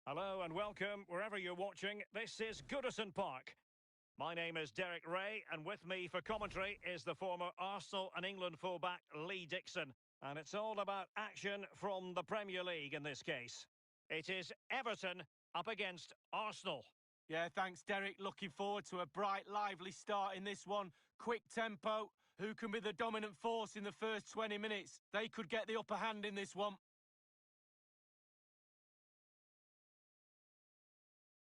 Hello and welcome wherever you're watching. This is Goodison Park. My name is Derek Ray, and with me for commentary is the former Arsenal and England fullback Lee Dixon. And it's all about action from the Premier League in this case. It is Everton up against Arsenal. Yeah, thanks, Derek. Looking forward to a bright, lively start in this one. Quick tempo. Who can be the dominant force in the first 20 minutes? They could get the upper hand in this one.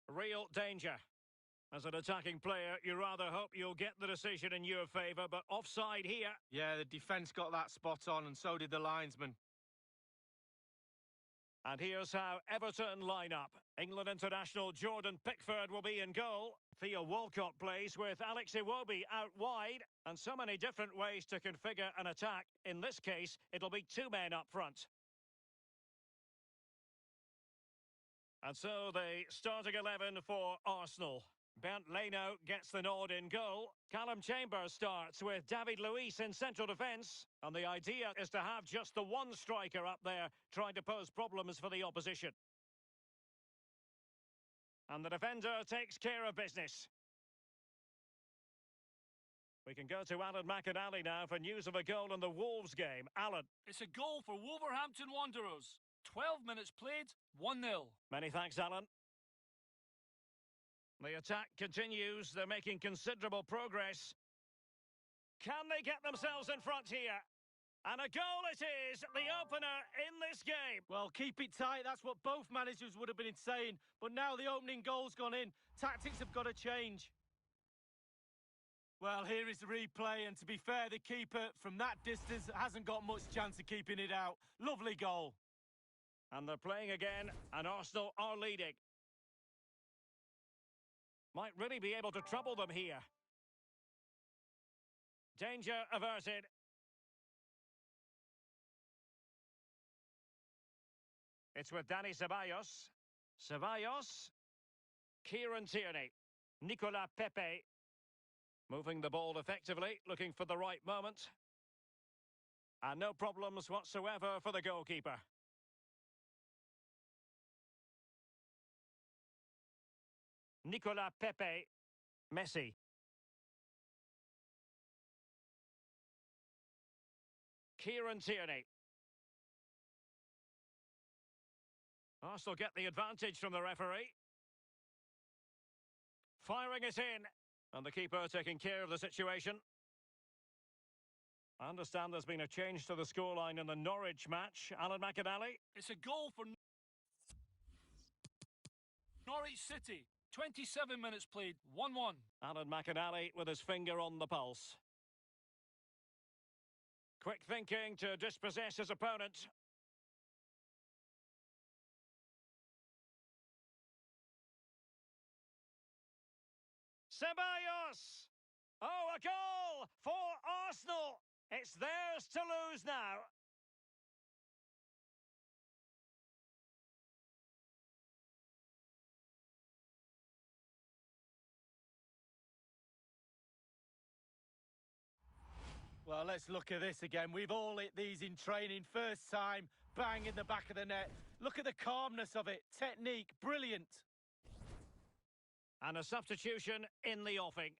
Real danger. As an attacking player, you rather hope you'll get the decision in your favour, but offside here. Yeah, the defence got that spot on, and so did the linesman. And here's how Everton line up. England international Jordan Pickford will be in goal. Theo Walcott plays with Alex Iwobi out wide. And so many different ways to configure an attack. In this case, it'll be two men up front. And so the starting 11 for Arsenal. Bernd Leno gets the nod in goal. Callum Chambers starts with David Luiz in central defence. And the idea is to have just the one striker up there trying to pose problems for the opposition. And the defender takes care of business. We can go to Alan McInally now for news of a goal in the Wolves game. Alan. It's a goal for Wolverhampton Wanderers. 12 minutes played, 1-0. Many thanks, Alan. The attack continues. They're making considerable progress. Can they get themselves in front here? And a goal it is, the opener in this game. Well, keep it tight. That's what both managers would have been saying. But now the opening goal's gone in. Tactics have got to change. Well, here is the replay, and to be fair, the keeper from that distance hasn't got much chance of keeping it out. Lovely goal. And they're playing again, and Arsenal are leading. Might really be able to trouble them here. Danger averted. It's with Dani Ceballos. Ceballos. Kieran Tierney. Nicolas Pepe. Moving the ball effectively, looking for the right moment. And no problems whatsoever for the goalkeeper. Nicolas Pepe. Messi. Kieran Tierney. Arsenal get the advantage from the referee. Firing it in. And the keeper taking care of the situation. I understand there's been a change to the scoreline in the Norwich match. Alan McInally. It's a goal for Norwich City. 27 minutes played, 1-1. Alan McInally with his finger on the pulse. Quick thinking to dispossess his opponent. Ceballos! Oh, a goal for Arsenal! It's theirs to lose now. Well, let's look at this again. We've all hit these in training. First time, bang in the back of the net. Look at the calmness of it. Technique, brilliant. And a substitution in the offing.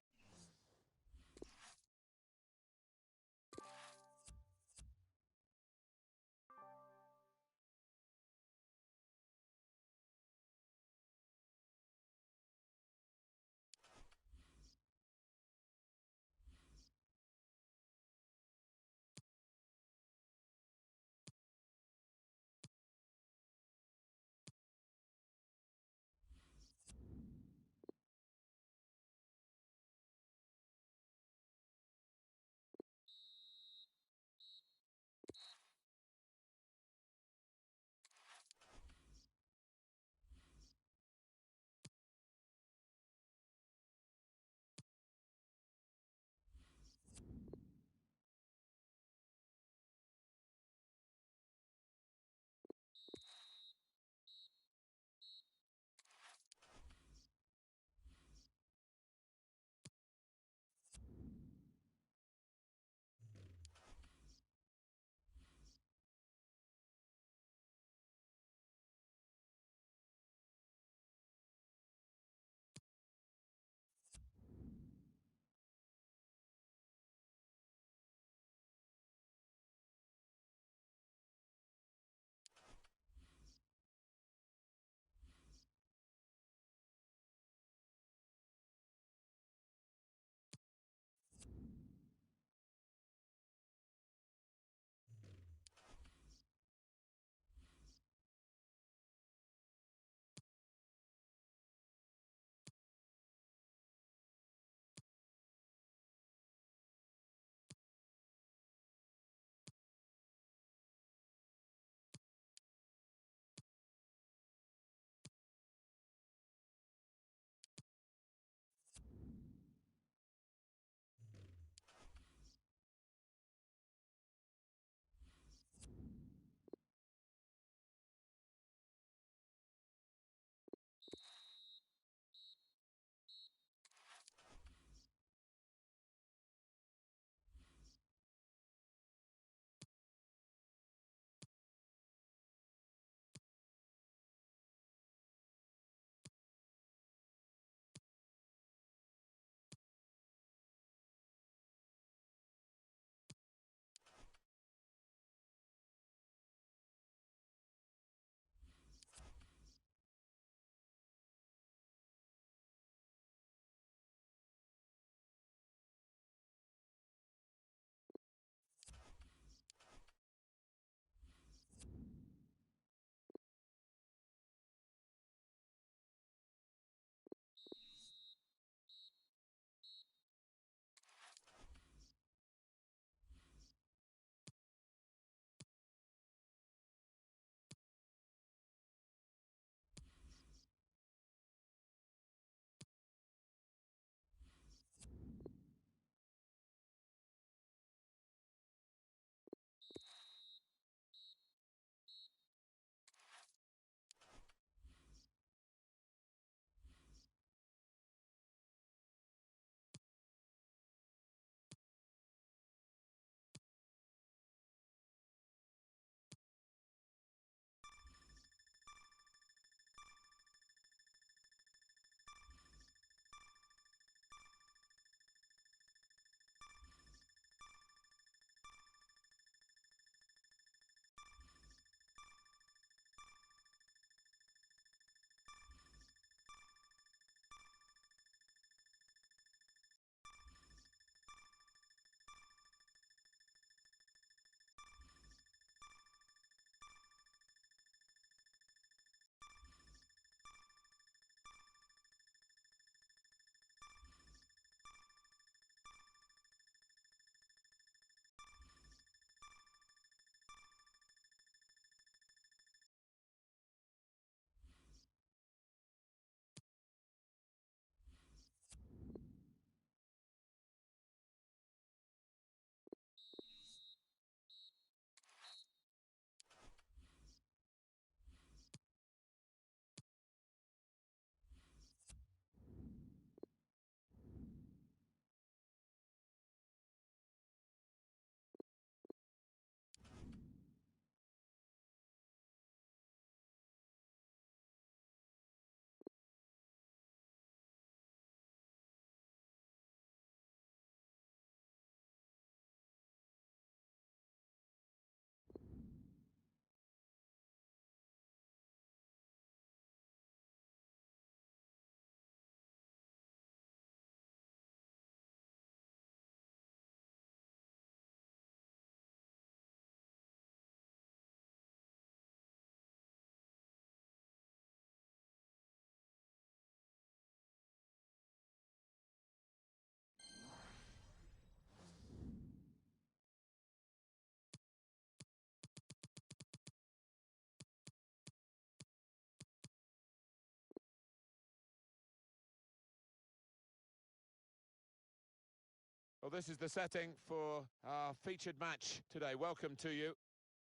Well, this is the setting for our featured match today. Welcome to you.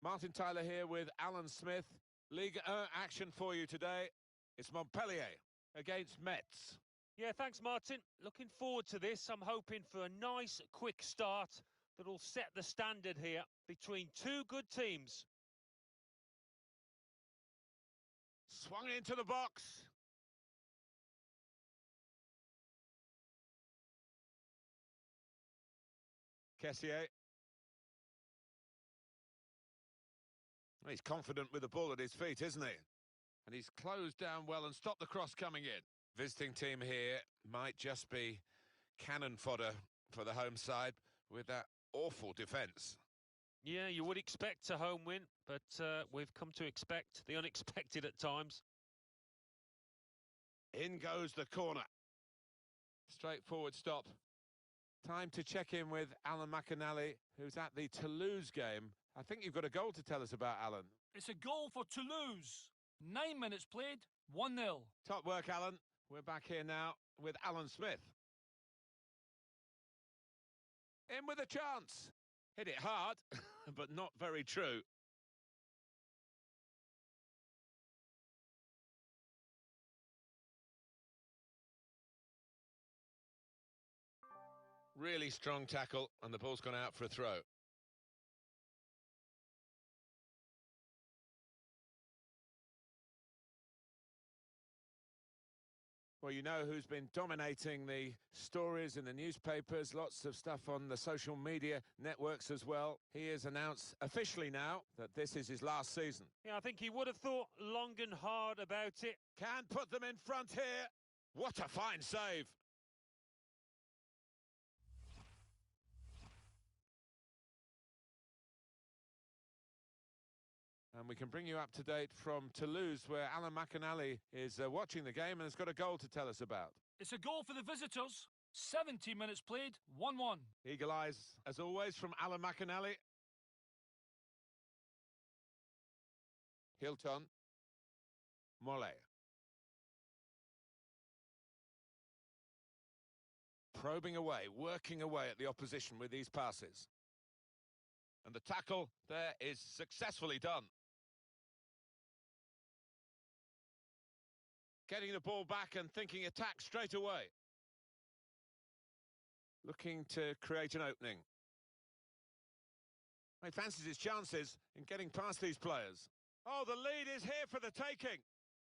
Martin Tyler here with Alan Smith. Ligue 1 action for you today. It's Montpellier against Metz. Yeah, thanks, Martin. Looking forward to this. I'm hoping for a nice, quick start that'll set the standard here between two good teams. Swung into the box. Kessier. He's confident with the ball at his feet, isn't he? And he's closed down well and stopped the cross coming in. Visiting team here might just be cannon fodder for the home side with that awful defence. Yeah, you would expect a home win, but we've come to expect the unexpected at times. In goes the corner. Straightforward stop. Time to check in with Alan McAnally, who's at the Toulouse game. I think you've got a goal to tell us about, Alan. It's a goal for Toulouse. 9 minutes played, 1-0. Top work, Alan. We're back here now with Alan Smith. In with a chance. Hit it hard, but not very true. Really strong tackle, and the ball's gone out for a throw. Well, you know who's been dominating the stories in the newspapers, lots of stuff on the social media networks as well. He has announced officially now that this is his last season. Yeah, I think he would have thought long and hard about it. Can put them in front here. What a fine save. And we can bring you up to date from Toulouse, where Alan McAnally is watching the game and has got a goal to tell us about. It's a goal for the visitors. 70 minutes played, 1-1. Eagle eyes, as always, from Alan McAnally. Hilton. Mollet. Probing away, working away at the opposition with these passes. And the tackle there is successfully done. Getting the ball back and thinking attack straight away. Looking to create an opening. He fancies his chances in getting past these players. Oh, the lead is here for the taking.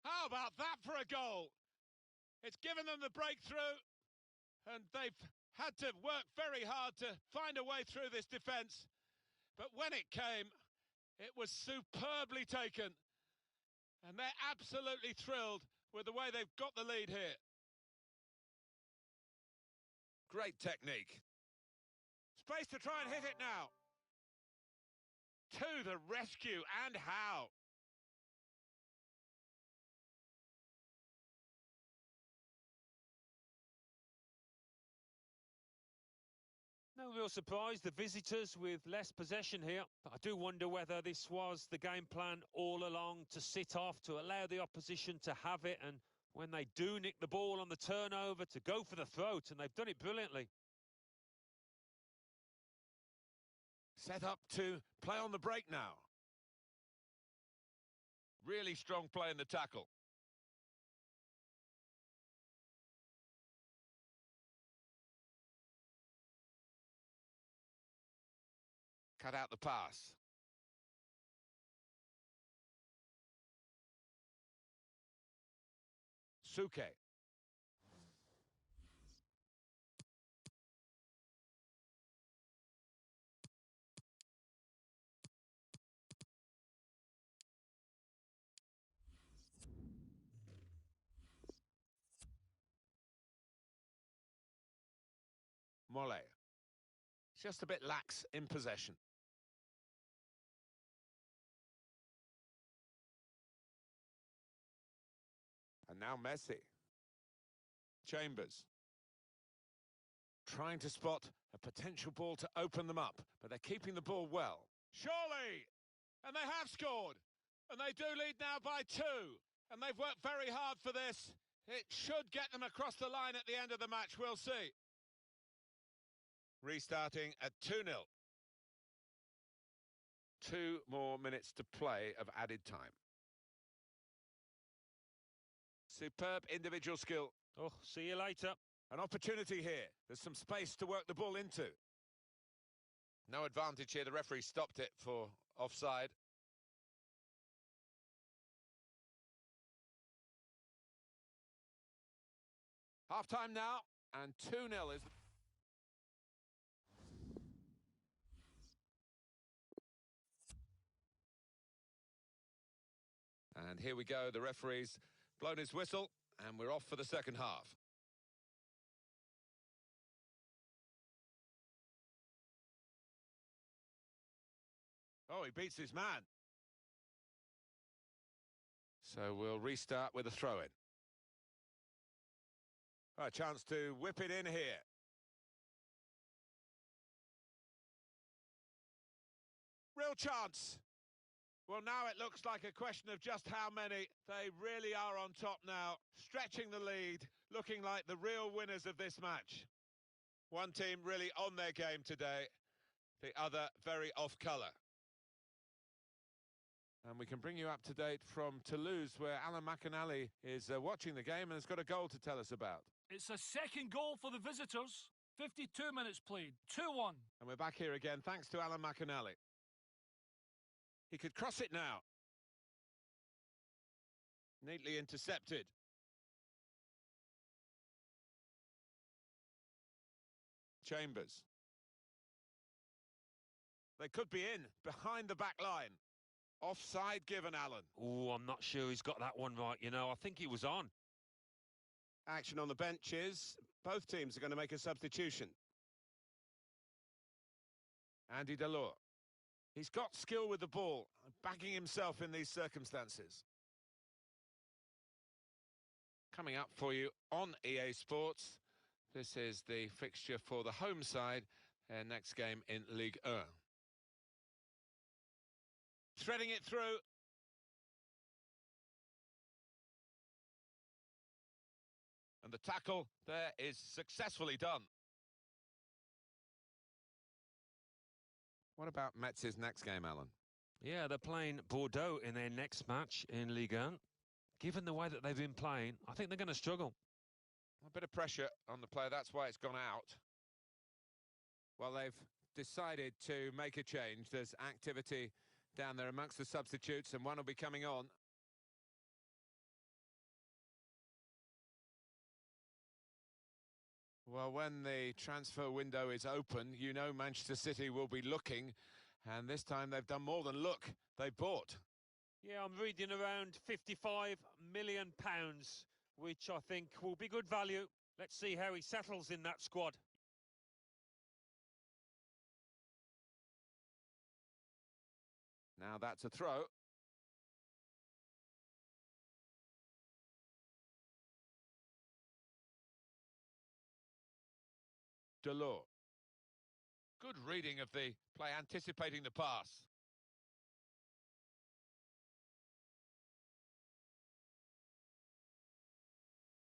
How about that for a goal? It's given them the breakthrough, and they've had to work very hard to find a way through this defence. But when it came, it was superbly taken. And they're absolutely thrilled with the way they've got the lead here. Great technique. Space to try and hit it now. To the rescue, and how? No real surprise, the visitors with less possession here. But I do wonder whether this was the game plan all along, to sit off, to allow the opposition to have it, and when they do nick the ball on the turnover, to go for the throat, and they've done it brilliantly. Set up to play on the break now. Really strong play in the tackle. Cut out the pass. Suke. Mollet. Just a bit lax in possession. And now Messi. Chambers. Trying to spot a potential ball to open them up, but they're keeping the ball well. Surely! And they have scored. And they do lead now by 2. And they've worked very hard for this. It should get them across the line at the end of the match, we'll see. Restarting at 2-0. 2 more minutes to play of added time. Superb individual skill. Oh, see you later. An opportunity here. There's some space to work the ball into. No advantage here. The referee stopped it for offside. Half-time now, and 2-0 is... And here we go. The referee's blown his whistle, and we're off for the second half. Oh, he beats his man. So we'll restart with a throw-in. A chance to whip it in here. Real chance. Well, now it looks like a question of just how many. They really are on top now, stretching the lead, looking like the real winners of this match. One team really on their game today, the other very off colour. And we can bring you up to date from Toulouse, where Alan McAnally is watching the game and has got a goal to tell us about. It's a second goal for the visitors. 52 minutes played, 2-1. And we're back here again, thanks to Alan McAnally. He could cross it now. Neatly intercepted. Chambers. They could be in, behind the back line. Offside given, Alan. Oh, I'm not sure he's got that one right, you know. I think he was on. Action on the benches. Both teams are going to make a substitution. Andy Delors. He's got skill with the ball, backing himself in these circumstances. Coming up for you on EA Sports, this is the fixture for the home side, their next game in Ligue 1. Threading it through. And the tackle there is successfully done. What about Metz's next game, Alan? Yeah, they're playing Bordeaux in their next match in Ligue 1. Given the way that they've been playing, I think they're going to struggle. A bit of pressure on the player, that's why it's gone out. Well, they've decided to make a change. There's activity down there amongst the substitutes, and one will be coming on. Well, when the transfer window is open, you know Manchester City will be looking, and this time they've done more than look. They bought. Yeah, I'm reading around £55 million, which I think will be good value. Let's see how he settles in that squad. Now that's a throw. Delors. Good reading of the play, anticipating the pass.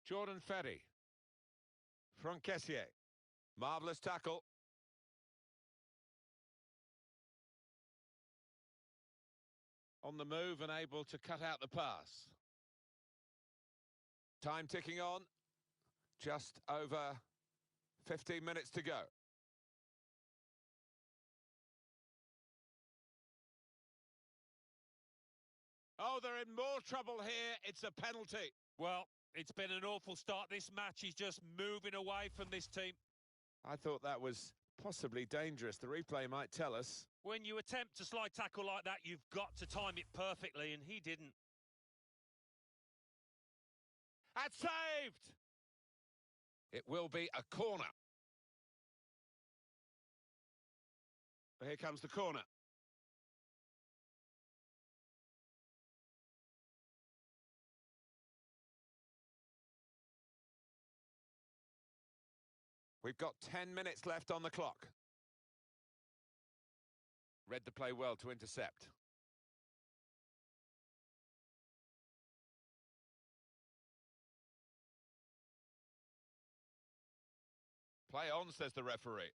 Jordan Ferry. Franck Kessié. Marvellous tackle. On the move and able to cut out the pass. Time ticking on. Just over 15 minutes to go. Oh, they're in more trouble here. It's a penalty. Well, it's been an awful start. This match is just moving away from this team. I thought that was possibly dangerous. The replay might tell us. When you attempt a slide tackle like that, you've got to time it perfectly, and he didn't. That's saved! It will be a corner. Here comes the corner. We've got 10 minutes left on the clock. Read the play well to intercept. Play on, says the referee.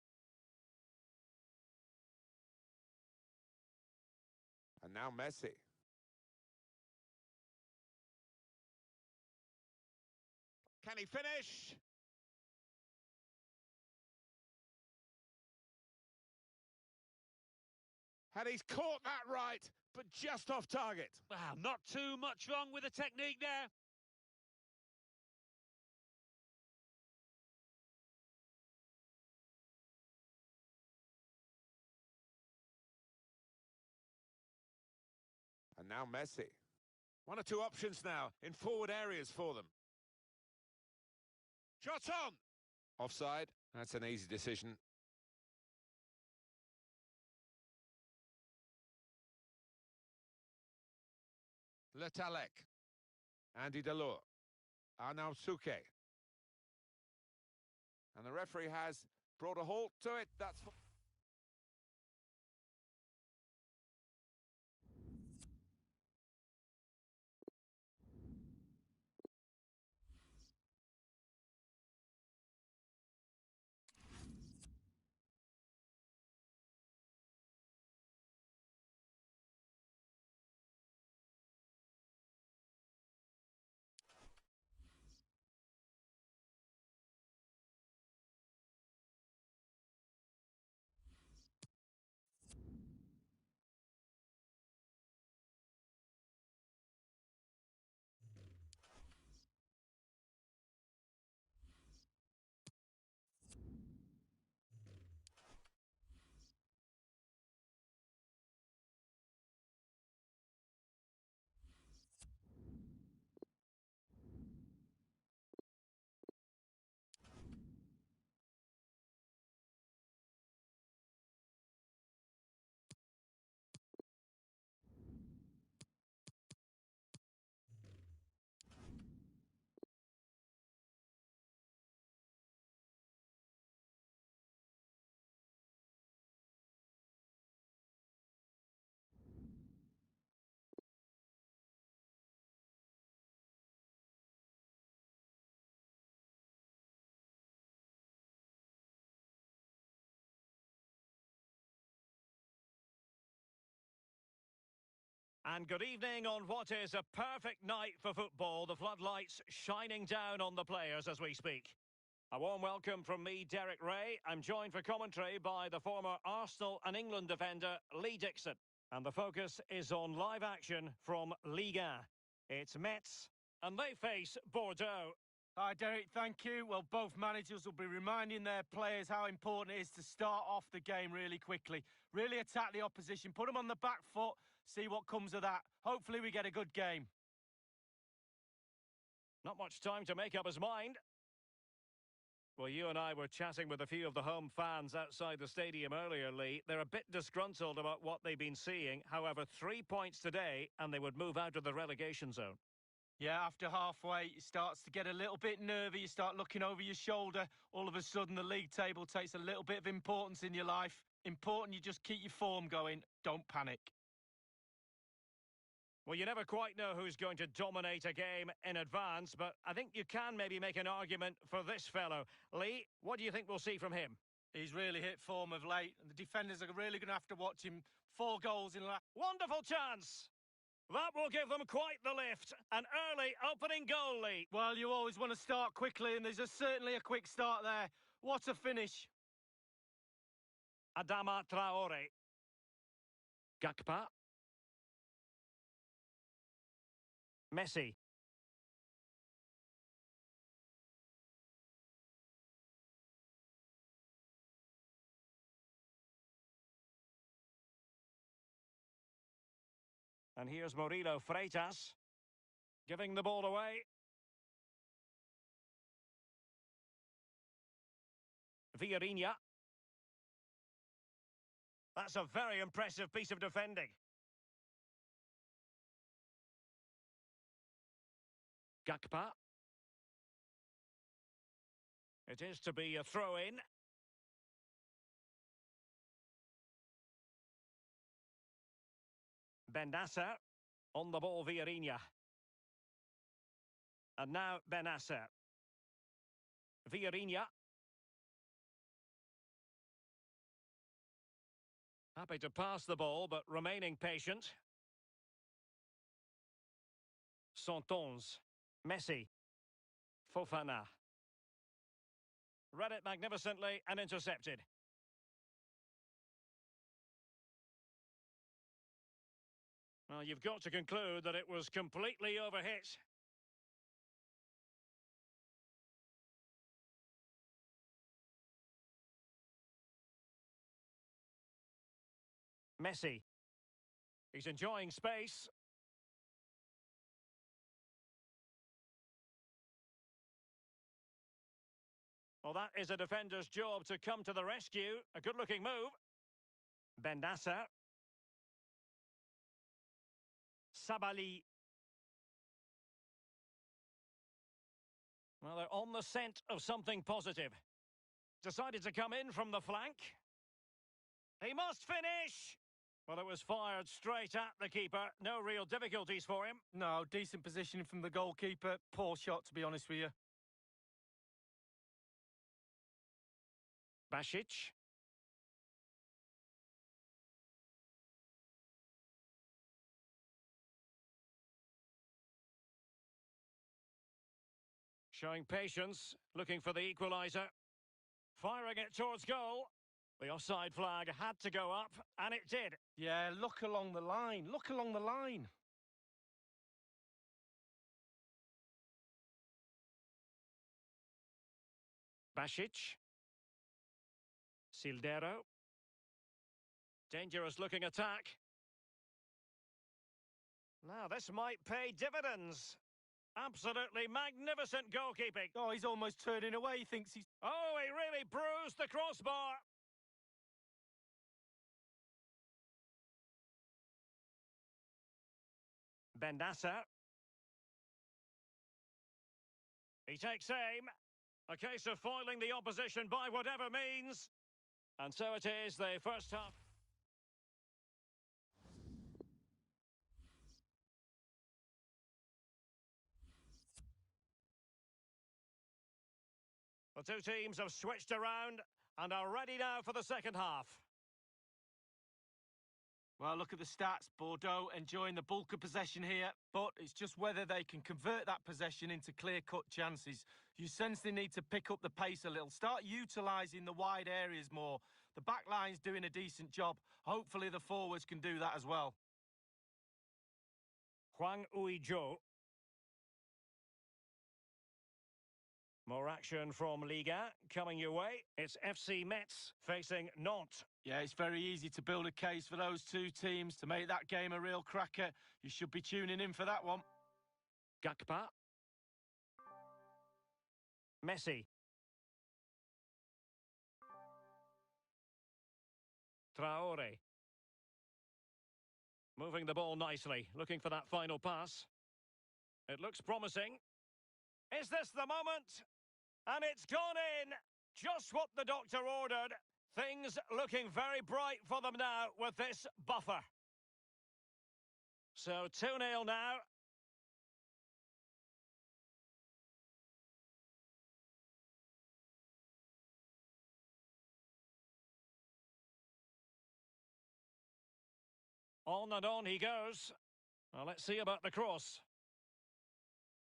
And now Messi. Can he finish? And he's caught that right, but just off target. Wow, not too much wrong with the technique there. And now Messi. One or two options now in forward areas for them. Shot on! Offside. That's an easy decision. Le Talek. Andy Delors. Arnaud Souquet. And the referee has brought a halt to it. That's... And good evening on what is a perfect night for football. The floodlights shining down on the players as we speak. A warm welcome from me, Derek Ray. I'm joined for commentary by the former Arsenal and England defender, Lee Dixon. And the focus is on live action from Liga. It's Metz, and they face Bordeaux. Hi, Derek, thank you. Well, both managers will be reminding their players how important it is to start off the game really quickly. Really attack the opposition, put them on the back foot, see what comes of that. Hopefully we get a good game. Not much time to make up his mind. Well, you and I were chatting with a few of the home fans outside the stadium earlier, Lee. They're a bit disgruntled about what they've been seeing. However, 3 points today, and they would move out of the relegation zone. Yeah, after halfway, it starts to get a little bit nervy. You start looking over your shoulder. All of a sudden, the league table takes a little bit of importance in your life. Important you just keep your form going. Don't panic. Well, you never quite know who's going to dominate a game in advance, but I think you can maybe make an argument for this fellow. Lee, what do you think we'll see from him? He's really hit form of late, and the defenders are really going to have to watch him. 4 goals in last... Wonderful chance! That will give them quite the lift. An early opening goal, Lee. Well, you always want to start quickly, and there's certainly a quick start there. What a finish. Adama Traore. Gakpa. Messi. And here's Murilo Freitas, giving the ball away. Vieirinha. That's a very impressive piece of defending. Gakpa. It is to be a throw-in. Benasser on the ball, Vieirinha. And now Benasser. Vieirinha. Happy to pass the ball, but remaining patient. Santons. Messi. Fofana. Read it magnificently and intercepted. Well, you've got to conclude that it was completely overhit. Messi. He's enjoying space. Well, that is a defender's job to come to the rescue. A good-looking move. Bendassa. Sabali. Well, they're on the scent of something positive. Decided to come in from the flank. He must finish! Well, it was fired straight at the keeper. No real difficulties for him. No, decent positioning from the goalkeeper. Poor shot, to be honest with you. Basic. Showing patience, looking for the equaliser. Firing it towards goal. The offside flag had to go up, and it did. Yeah, look along the line. Look along the line. Basic. Sildero. Dangerous looking attack. Now this might pay dividends. Absolutely magnificent goalkeeping. Oh, he's almost turning away. He thinks he's... Oh, he really bruised the crossbar. Bendassa. He takes aim. A case of foiling the opposition by whatever means. And so it is, the first half. The two teams have switched around and are ready now for the second half. Well, look at the stats. Bordeaux enjoying the bulk of possession here, but it's just whether they can convert that possession into clear-cut chances. You sense they need to pick up the pace a little, start utilising the wide areas more. The back line's doing a decent job. Hopefully the forwards can do that as well. Hwang Ui-jo. More action from Liga coming your way. It's FC Metz facing Nantes. Yeah, it's very easy to build a case for those two teams to make that game a real cracker. You should be tuning in for that one. Gakpa. Messi. Traore. Moving the ball nicely, looking for that final pass. It looks promising. Is this the moment? And it's gone in! Just what the doctor ordered. Things looking very bright for them now with this buffer. So 2-0 now. On and on he goes. Well, let's see about the cross.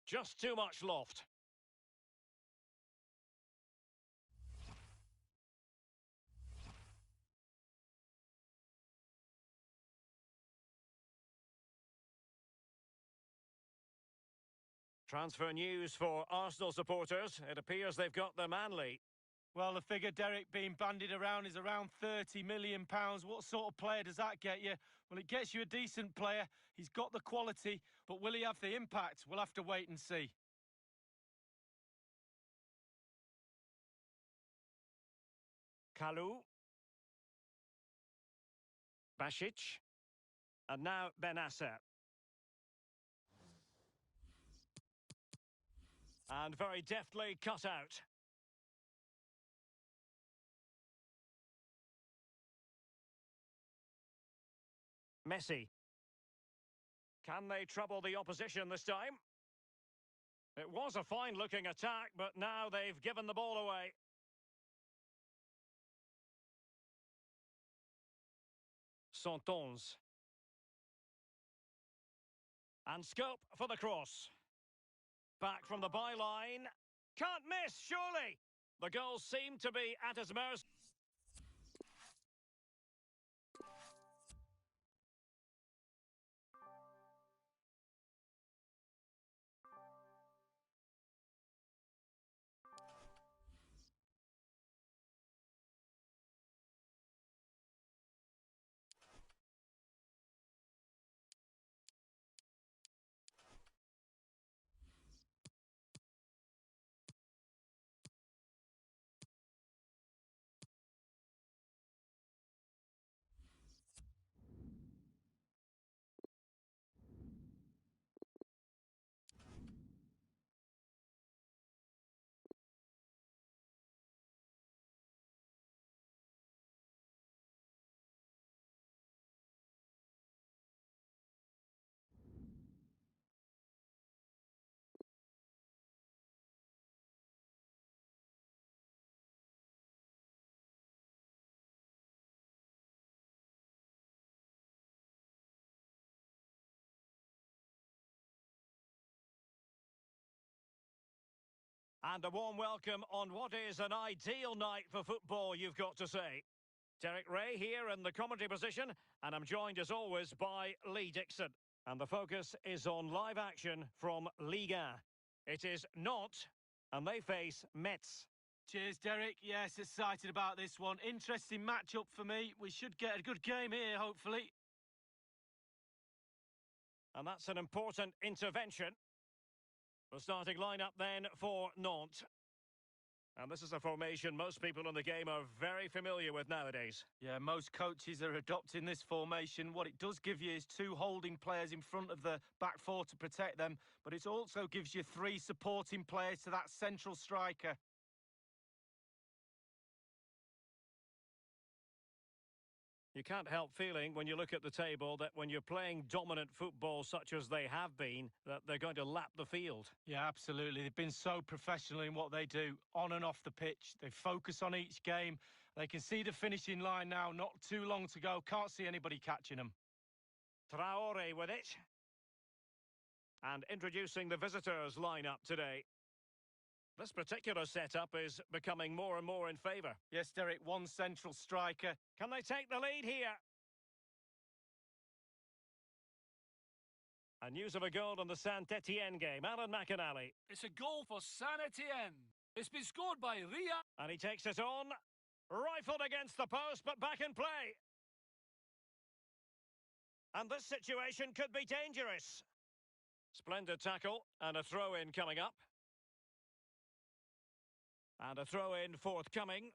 Just too much loft. Transfer news for Arsenal supporters. It appears they've got the Manley. Well, the figure, Derek, being bandied around is around £30 million. What sort of player does that get you? Well, it gets you a decent player. He's got the quality, but will he have the impact? We'll have to wait and see. Kalou. Basic. And now Benasser. And very deftly cut out. Messi. Can they trouble the opposition this time? It was a fine-looking attack, but now they've given the ball away. Santons. And scope for the cross. Back from the byline. Can't miss, surely. The goals seem to be at his mercy. And a warm welcome on what is an ideal night for football, you've got to say. Derek Ray here in the commentary position, and I'm joined as always by Lee Dixon. And the focus is on live action from Liga. It is Nantes, and they face Metz. Cheers, Derek. Yes, excited about this one. Interesting matchup for me. We should get a good game here, hopefully. And that's an important intervention. The starting lineup then for Nantes. And this is a formation most people in the game are very familiar with nowadays. Yeah, most coaches are adopting this formation. What it does give you is two holding players in front of the back four to protect them, but it also gives you three supporting players to that central striker. You can't help feeling when you look at the table that when you're playing dominant football such as they have been, that they're going to lap the field. Yeah, absolutely. They've been so professional in what they do, on and off the pitch. They focus on each game. They can see the finishing line now, not too long to go. Can't see anybody catching them. Traore with it. And introducing the visitors lineup today. This particular setup is becoming more and more in favour. Yes, Derek, one central striker. Can they take the lead here? And news of a goal in the Saint-Etienne game. Alan McInally. It's a goal for Saint-Etienne. It's been scored by Ria. And he takes it on. Rifled against the post, but back in play. And this situation could be dangerous. Splendid tackle and a throw-in coming up. And a throw-in forthcoming.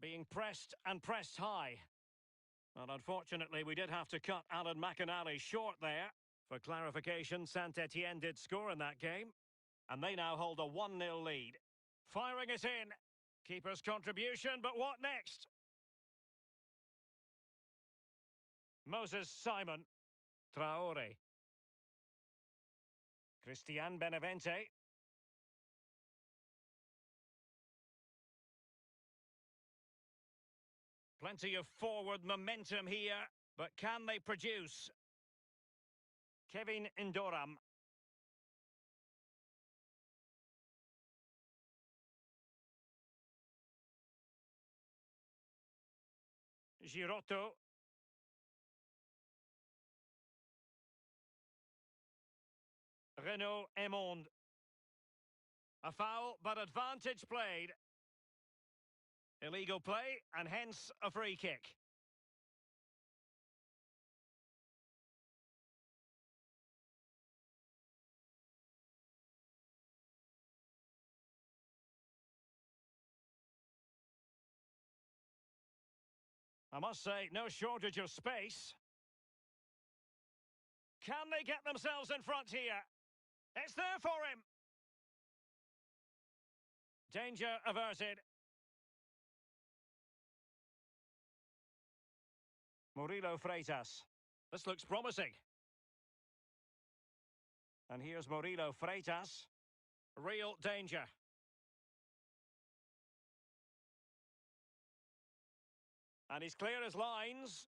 Being pressed and pressed high. And unfortunately, we did have to cut Alan McInally short there. For clarification, Saint-Etienne did score in that game. And they now hold a 1-0 lead. Firing it in. Keeper's contribution, but what next? Moses Simon. Traore. Christian Benavente. Plenty of forward momentum here, but can they produce? Kevin Ndoram. Girotto. Renaud Emond. A foul, but advantage played. Illegal play, and hence a free kick. I must say, no shortage of space. Can they get themselves in front here? It's there for him. Danger averted. Murilo Freitas. This looks promising. And here's Murilo Freitas. Real danger. And he's clear as lines.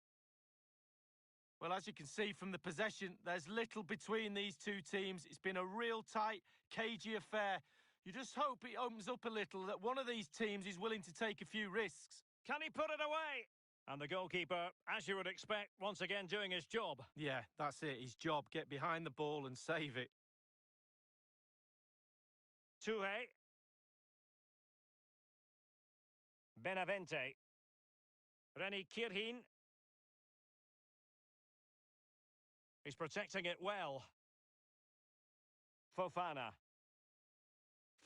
Well, as you can see from the possession, there's little between these two teams. It's been a real tight, cagey affair. You just hope it opens up a little, that one of these teams is willing to take a few risks. Can he put it away? And the goalkeeper, as you would expect, once again doing his job. Yeah, that's it. His job. Get behind the ball and save it. Touré. Benavente. Reni Kirhin. He's protecting it well. Fofana.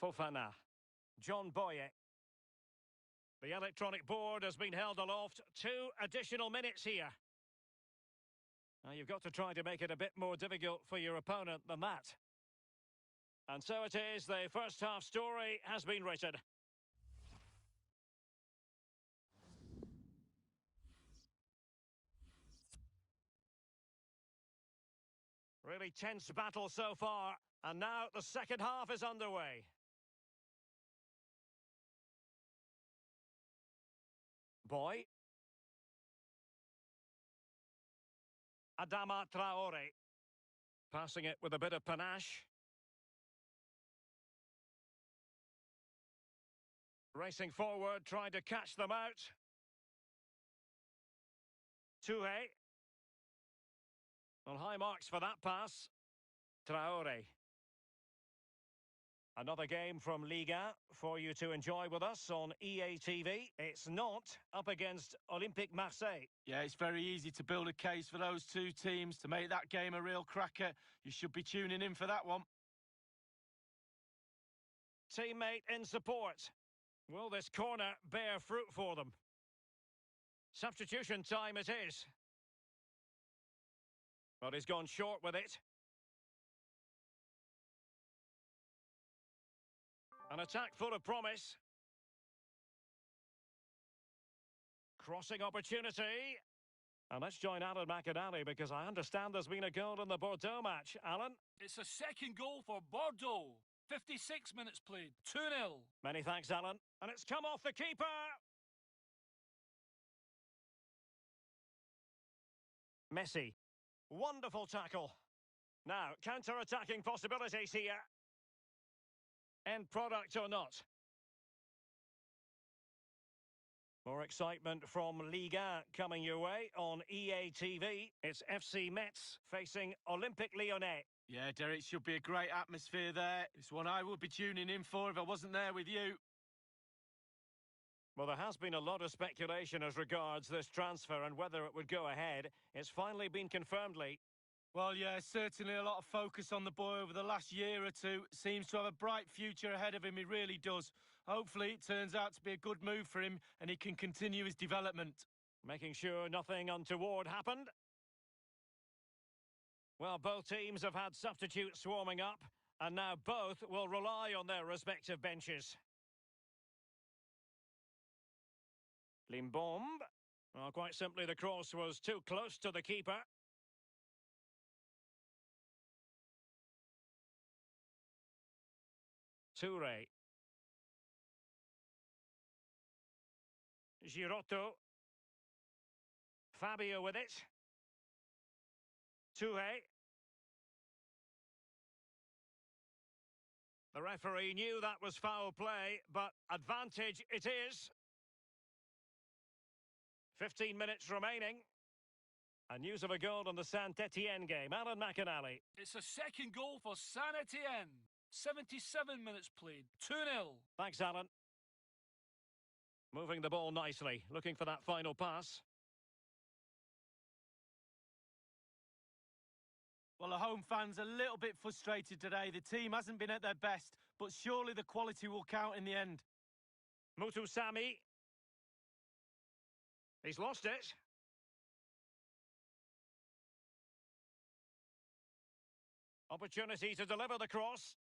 Fofana. John Boye. The electronic board has been held aloft. 2 additional minutes here. Now you've got to try to make it a bit more difficult for your opponent than that. And so it is, the first half story has been written. Really tense battle so far, and now the second half is underway. Boy. Adama Traore. Passing it with a bit of panache. Racing forward, trying to catch them out. Touré. Well, high marks for that pass. Traore. Another game from Liga for you to enjoy with us on EA TV. It's not up against Olympique Marseille. Yeah, it's very easy to build a case for those two teams to make that game a real cracker. You should be tuning in for that one. Teammate in support. Will this corner bear fruit for them? Substitution time it is. But he's gone short with it. An attack full of promise. Crossing opportunity. And let's join Alan McInally because I understand there's been a goal in the Bordeaux match. Alan? It's a second goal for Bordeaux. 56 minutes played. 2-0. Many thanks, Alan. And it's come off the keeper. Messi. Wonderful tackle. Now, counter-attacking possibilities here. End product or not. More excitement from Liga coming your way on EA TV. It's FC Metz facing Olympique Lyonnais. Yeah, Derek, should be a great atmosphere there. It's one I would be tuning in for if I wasn't there with you. Well, there has been a lot of speculation as regards this transfer and whether it would go ahead. It's finally been confirmed, Lee. Well, yeah, certainly a lot of focus on the boy over the last year or two. Seems to have a bright future ahead of him, he really does. Hopefully it turns out to be a good move for him and he can continue his development. Making sure nothing untoward happened. Well, both teams have had substitutes swarming up, and now both will rely on their respective benches. Limbombe. Well, quite simply, the cross was too close to the keeper. Touré. Girotto. Fabio with it. Touré. The referee knew that was foul play, but advantage it is. 15 minutes remaining. And news of a goal in the Saint-Etienne game. Alan McInally. It's a second goal for Saint-Etienne. 77 minutes played. 2-0. Thanks, Alan. Moving the ball nicely. Looking for that final pass. Well, the home fans are a little bit frustrated today. The team hasn't been at their best, but surely the quality will count in the end. Mutu Sami. He's lost it. Opportunity to deliver the cross.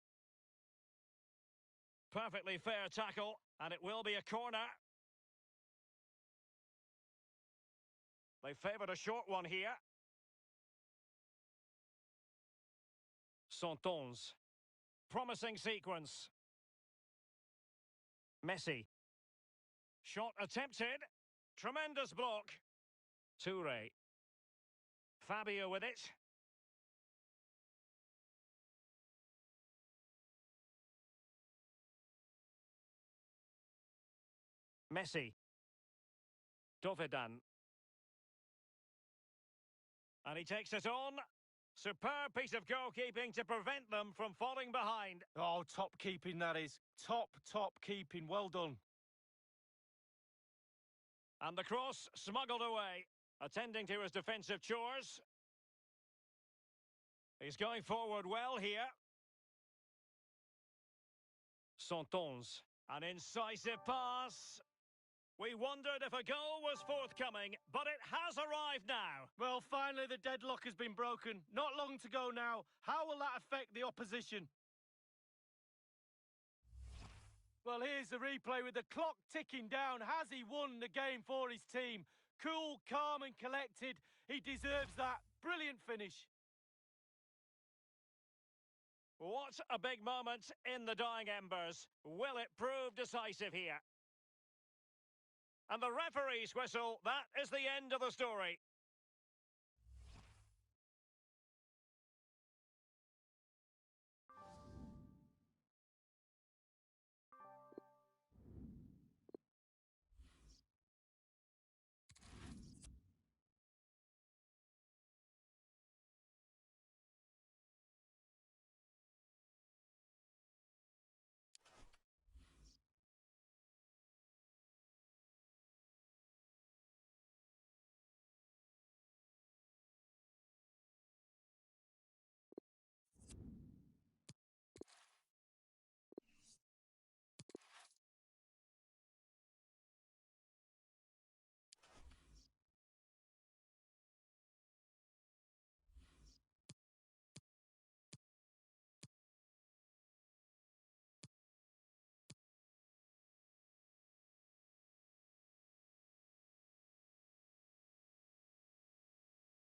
Perfectly fair tackle, and it will be a corner. They favoured a short one here. Santons. Promising sequence. Messi. Shot attempted. Tremendous block. Touré. Fabio with it. Messi. Dovedan. And he takes it on. Superb piece of goalkeeping to prevent them from falling behind. Oh, top keeping that is. Top keeping. Well done. And the cross smuggled away. Attending to his defensive chores. He's going forward well here. Santons. An incisive pass. We wondered if a goal was forthcoming, but it has arrived now. Well, finally the deadlock has been broken. Not long to go now. How will that affect the opposition? Well, here's the replay with the clock ticking down. Has he won the game for his team? Cool, calm and collected. He deserves that. Brilliant finish. What a big moment in the dying embers. Will it prove decisive here? And the referee's whistle, that is the end of the story.